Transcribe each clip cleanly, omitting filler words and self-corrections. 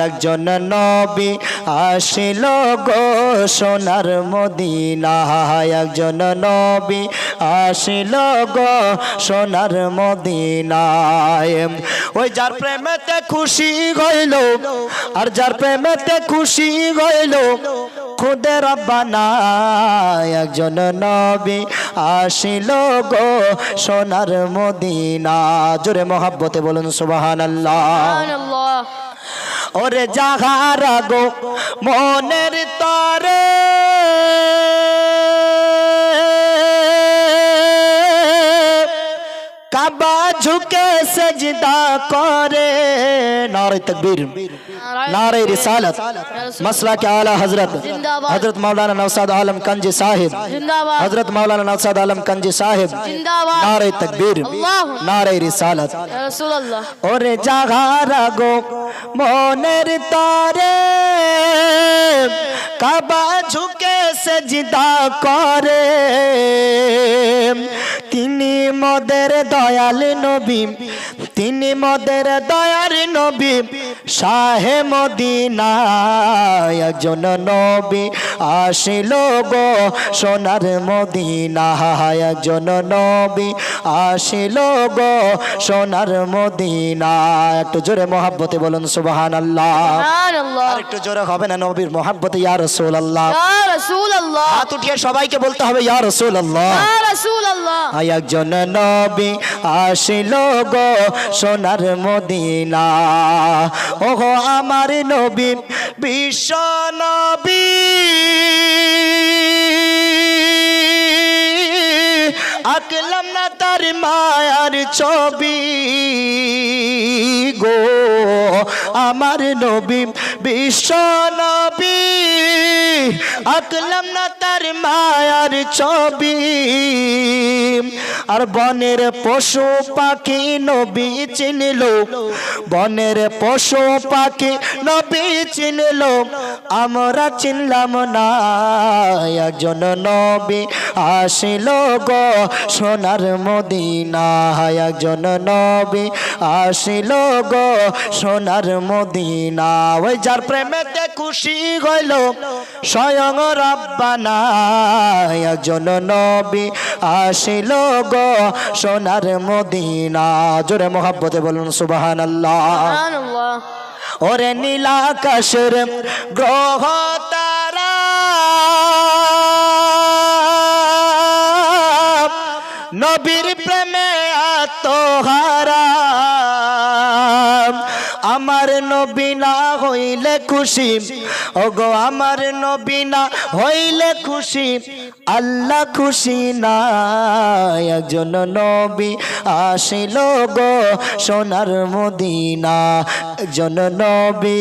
একজন নবী আসিল গো সোনার মদিনায়, একজন নবী আসিল গো সোনার মদিনায়। ওই যার প্রেমেতে খুশি হইল, আর যার প্রেমেতে খুশি হইল খুদে রব্বানা, একজন নবী আসিল গো সোনার মদিনা। জোরে মহব্বতে বলুন সুবহানাল্লাহ। ওরে যাহারা গো মনের তরে কাবা ঝুঁকে সেজদা করে, নারে তকবীর, नारे रिसालत, मसला के आला हजरत हजरत मौलाना नौशाद आलम कंजी साहिब, हजरत मौलाना नौशाद आलम कंजी साहिब, नारे तकबीर, नारे रिसालत। और जागारा गो मोनेर तारे काबा झुके सजदा करे, तिनी मोदेर दयाल नबी, तिनी मोदेर दयाल नबी शाहे मदीना, একজন নবী আসিল গো সোনার মদিনা, একজন নবী আসিল গো সোনার মদিনা। একটু জোরে মহব্বতে বলুন সুবহানাল্লাহ। আর একটু জোরে হবে না নবীর মহব্বতে ইয়া রাসূলুল্লাহ, ইয়া রাসূলুল্লাহ। হাত উঠিয়ে সবাইকে বলতে হবে ইয়া রাসূলুল্লাহ, ইয়া রাসূলুল্লাহ। একজন নবী আসিল গো সোনার মদিনা, ওগো আমার নবী বিশ্ব নবী, আঁকলাম না তার মায়ার ছবি গো, আমার নবী বিশ্ব নবী, আঁকলাম না তার মায়ার ছবি। আর বনের পশু পাখি নবী চিনল, বনের পশু পাখি নবী চিনল, আমরা চিনলাম না। একজন নবী আসিল গো সোনার মদিনা, একজন নবী আসিল গো সোনার মদিনা। ওই যার প্রেমেতে খুশি হইল স্বয়ং রব্বানা, একজন নবী আসিল গো সোনার মদিনা। জোরে মহব্বতে বলুন সুবহানাল্লাহ। ওরে নীল আকাশের গ্রহ তারা নবীর প্রেমে আত্মহারা, আমার নবী না হইলে খুশি, ওগো আমার নবী না হইলে খুশি, আল্লাহ খুশি না। একজন নবী আসিল গো সোনার মদিনা, একজন নবী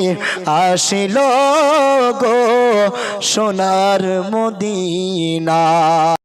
আসিল গো সোনার মদিনা।